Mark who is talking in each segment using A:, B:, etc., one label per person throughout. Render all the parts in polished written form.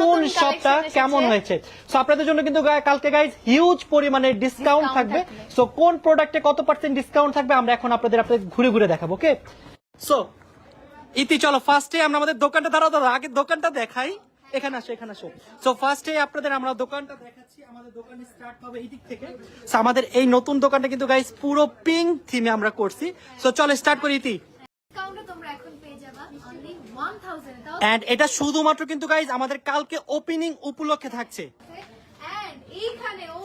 A: কোন শপটা কেমন হয়েছে। সো আপনাদের জন্য কিন্তু কালকে গাইজ হিউজ পরিমাণে ডিসকাউন্ট থাকবে। সো কোন প্রোডাক্টে কত % ডিসকাউন্ট থাকবে আমরা এখন আপনাদের ঘুরে ঘুরে দেখাবো। ওকে, সো ইতি চলো ফার্স্টে আমরা আমাদের দোকানটা দাঁড়াও আগে দোকানটা দেখাই। এখানে আসো এখানে আসো। সো ফার্স্টে আপনাদের আমরা দোকানটা দেখাচ্ছি। আমাদের দোকানে স্টার্ট হবে এই দিক থেকে। সো আমাদের এই নতুন দোকানটা কিন্তু গাইজ পুরো পিঙ্ক থিমে আমরা করছি। সো চলো স্টার্ট করি ইতি। এন্ড এটা শুধুমাত্র কিন্তু গাইজ আমাদের কালকে ওপেনিং উপলক্ষে থাকছে।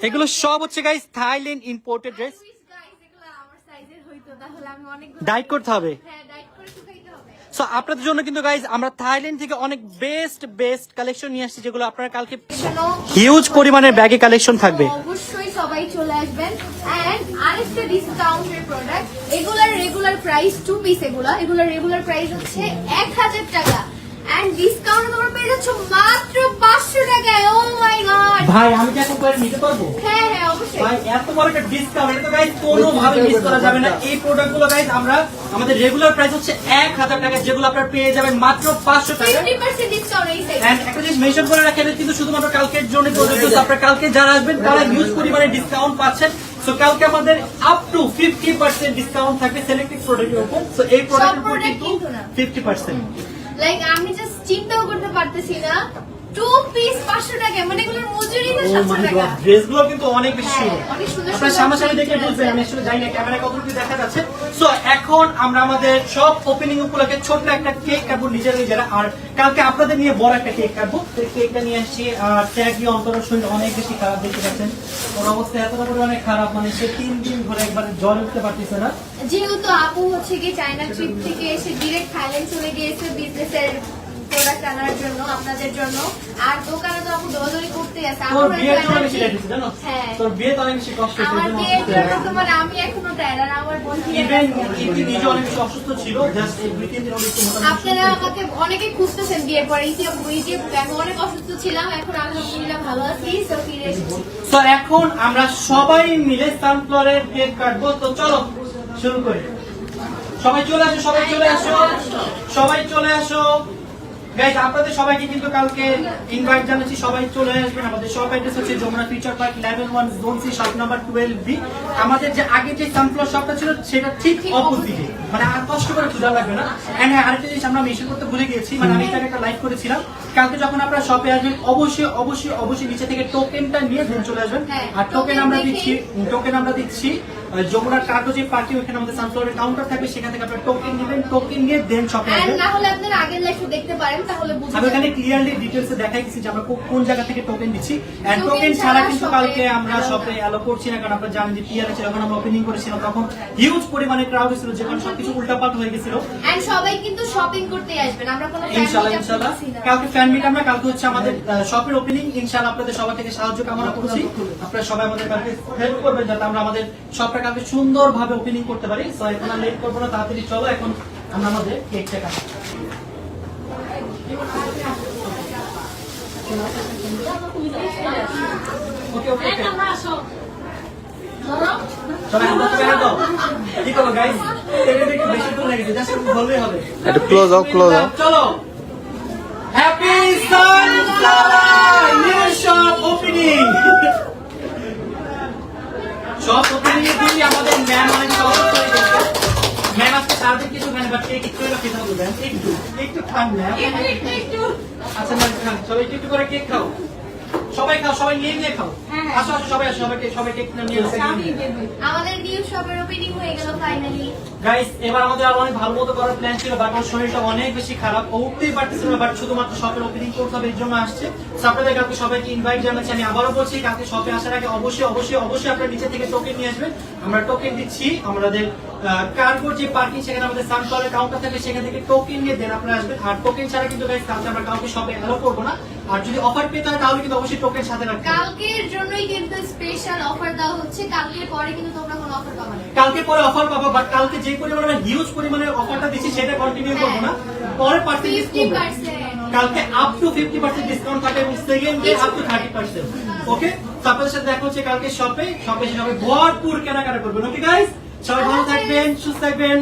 A: এগুলো সব হচ্ছে গাইজ থাইল্যান্ড ইম্পোর্টেড ড্রেস। ডাইট করতে হবে। সো আপনাদের জন্য কিন্তু গাইজ আমরা থাইল্যান্ড থেকে অনেক বেস্ট কালেকশন নিয়ে আসছি, যেগুলো আপনারা কালকে হিউজ পরিমাণের ব্যাগে কালেকশন থাকবে।
B: অবশ্যই সবাই চলে আসবেন। এন্ড আরেকটা ডিসকাউন্টের প্রোডাক্ট, এগুলার রেগুলার প্রাইস 2 পিস, এগুলার রেগুলার প্রাইস হচ্ছে 1000 টাকা। এন্ড ডিসকাউন্ট তোমরা পেয়ে যাচ্ছ মাত্র 500 টাকায়। ও মাই গড
A: ভাই, আমি কি এখন করে নিতে পারবো?
B: হ্যাঁ হ্যাঁ অবশ্যই
A: ভাই, এত বড় একটা ডিসকাউন্ট, এটা তো গাইস কোনোভাবে মিস করা যাবে না। এই প্রোডাক্টগুলো গাইস আমরা আমাদের রেগুলার প্রাইস হচ্ছে 1000 টাকা, যেগুলো আপনারা পেয়ে যাবেন মাত্র 500 টাকা।
B: 50% ডিসকাউন্ট এই সেট।
A: এন্ড একটা জিনিস মেনশন করে রাখেন, কিন্তু শুধুমাত্র কালকের জন্য প্রযোজ্য। আপনারা কালকে যারা আসবেন তারা হিউজ পরিমাণে ডিসকাউন্ট পাচ্ছেন। সো কালকে আমাদের আপ টু 50% ডিসকাউন্ট থাকবে সিলেক্টেড প্রোডাক্টের উপর। সো এই প্রোডাক্টের উপর কিন্তু 50%।
B: লাইক আমি জাস্ট চিন্তাও করতে পারতেছি না 2 পিস 500 টাকা, মানে এগুলোর মজুরি তো 700 টাকা।
A: ড্রেসগুলো কিন্তু অনেক বেশি
B: অনেক সুন্দর।
A: আপনারা সামনাসামনি দেখে বুঝবেন, আমি আসলে জানি না ক্যামেরা কতটুকু দেখা যাচ্ছে। সো এখন আমরা আমাদের সব ওপেনিং উপলক্ষে ছোট্ট একটা কেক কাটবো নিজেরা, আর কালকে আপনাদের নিয়ে বড় একটা কেক কাটবো। কেকটা নিয়ে আসছি আর ট্যাগ দিয়ে অন্তর শরীর অনেক বেশি খারাপ, দেখতে পাচ্ছেন ওর অবস্থা এতটা পরিমাণে খারাপ, মানে সে 3 দিন ধরে একবার জ্বর উঠতে পারতেছে না।
B: যেহেতু আপু হচ্ছে কি চায়না ট্রিপ থেকে এসে ডিরেক্ট থাইল্যান্ড চলে গিয়েছে বিজনেসের প্রোডাক্ট আনার জন্য আপনাদের জন্য। আর দোকানে তো আপু দৌড়াদৌড়ি করতে আছে।
A: তোর বিয়ের জন্য বেশি লেগেছে জানো?
B: হ্যাঁ,
A: তোর বিয়ে তো অনেক বেশি কষ্ট হয়েছে।
B: আমার বিয়ের জন্য তো মানে আমি এখনো টায়ার্ড, আর আমার বন্ধু
A: ইভেন ইতি নিজে অনেক বেশি অসুস্থ ছিল। জাস্ট 2-3 দিন হলো একটু মোটামুটি।
B: আপনারা আমাকে অনেকে খুঁজতেছেন বিয়ের পরে। ইতিমধ্যে আমি অনেক অসুস্থ ছিলাম, এখন আলহামদুলিল্লাহ ভালো আছি। তো ফিরে এসেছি।
A: তো এখন আমরা সবাই মিলে সানফ্লাওয়ারের কেক কাটবো। তো চলো শুরু করি। সবাই চলে আসো, সবাই চলে আসো, সবাই চলে আসো। গাইস, আপনাদের সবাইকে কিন্তু কালকে ইনভাইট জানাচ্ছি, সবাই চলে আসবেন। আমাদের শপ অ্যাড্রেস হচ্ছে Jamuna future park level 1 zone C shop number 12B। আমাদের যে আগে যে সানফ্লাওয়ার শপটা ছিল সেটা ঠিক অপোজিটে, মানে আর কষ্ট করে খোঁজা লাগবে না। এন্ড হ্যাঁ, আরেকটা জিনিস আমরা মেনশন করতে ভুলে গিয়েছি, মানে আমি এটাকে একটা লাইভ করেছিলাম। কালকে যখন আপনারা শপে আসবেন অবশ্যই নিচে থেকে টোকেনটা নিয়ে দেন চলে আসবেন। আর টোকেন আমরা দিচ্ছি যমুনার কার্গো যে পার্টি, ওখানে আমাদের সানফ্লাওয়ারের কাউন্টার থাকবে, সেখান থেকে আপনারা টোকেন নেবেন, টোকেন নিয়ে দেন শপে আসবেন।
B: না হলে আপনারা আগের লাইভে দেখতে পারেন, তাহলে বুঝতে
A: আমি এখানে ক্লিয়ারলি ডিটেইলসে দেখাই দিচ্ছি যে আমরা কোন জায়গা থেকে টোকেন দিচ্ছি। এন্ড টোকেন ছাড়া কিন্তু কালকে আমরা শপে অ্যালো করছি না, কারণ আপনারা জানেন যে পিআর ছিল, যখন আমরা ওপেনিং করেছিলাম তখন হিউজ পরিমাণে ক্রাউড ছিল, যেখানে সবকিছু উল্টাপাল্টা হয়ে গেছিল।
B: এন্ড সবাই কিন্তু শপিং করতে আসবেন, আমরা কোনো
A: ইনশাআল্লাহ কালকে ফ্যান মিট আমরা কালকে হচ্ছে আমাদের শপের ওপেনিং। ইনশাআল্লাহ আপনাদের সবার থেকে সাহায্য কামনা করছি। আপনারা সবাই আমাদের কালকে হেল্প করবেন যাতে আমরা আমাদের শপটা কালকে সুন্দরভাবে ওপেনিং করতে পারি। সো এখন আর লেট করবো না, তাড়াতাড়ি চলো এখন আমরা আমাদের কেকটা কাটি। ওকে ওকে ওকে, সবাই হাত ধরে দাও। কি করবো গাইস, এটা একটু বেশি দূর লেগেছে, জাস্ট একটু বললেই হবে।
C: একটু ক্লোজ আপ
A: চলো। Happy sunflower new shop opening. Shop opening এর দিন আমাদের ম্যাম অনেক সহজ করে দিয়েছে। ম্যাম আজকে সারাদিন কিছু খান, বাট কেক একটু হলো খেতে হবে। একটু খান ম্যাম,
B: একটু।
A: আচ্ছা ম্যাম খান, সবাই একটু করে কেক খাও। সবাই খাও, সবাই নিয়ে খাও। আসো সবাই আসো, সবাই কেক নিয়ে আসো।
B: আমাদের নিউ শপের ওপেনিং হয়ে গেল ফাইনালি।
A: গাইস, এবার আমাদের আরো অনেক ভালো মতো করার প্ল্যান ছিল, বাট আমার শরীরটা অনেক বেশি খারাপ, উঠতেই পারতেছিল না। বাট শুধুমাত্র শপের ওপেনিং করতে হবে, এর জন্য আসছে। আপনাদের কালকে সবাইকে ইনভাইট জানাচ্ছি। আমি আবারও বলছি, কালকে শপে আসার আগে অবশ্যই আপনারা নিচে থেকে টোকেন নিয়ে আসবেন। আমরা টোকেন দিচ্ছি আমাদের কার্গোর যে পার্কিং, সেখানে আমাদের সানফ্লাওয়ারের কাউন্টার থাকে, সেখান থেকে টোকেন নিয়ে দেন আপনারা আসবেন। আর টোকেন ছাড়া কিন্তু গাইস কালকে আমরা কাউকে শপে অ্যালাউ করবো না। আর যদি অফার পেতে হয় তাহলে কিন্তু অবশ্যই টোকেন সাথে রাখবেন।
B: কালকের জন্যই কিন্তু স্পেশাল অফার দেওয়া হচ্ছে, কালকের পরে কিন্তু তোমরা কোনো অফার পাবে না।
A: কালকে পরে অফার পাবো, বাট কালকে যে পরিমাণে হিউজ পরিমাণে অফারটা দিচ্ছি সেটা কন্টিনিউ করবো না। পরে পার্সেন্টেজ
B: 50%।
A: কালকে আপ টু 50% ডিসকাউন্ট থাকবে এবং সেকেন্ড ডে আপ টু 30%। ওকে, তো আপনাদের সাথে দেখা হচ্ছে কালকে শপে ভরপুর কেনাকাটা করবেন। ওকে গাইস, সবাই ভালো থাকবেন, সুস্থ থাকবেন।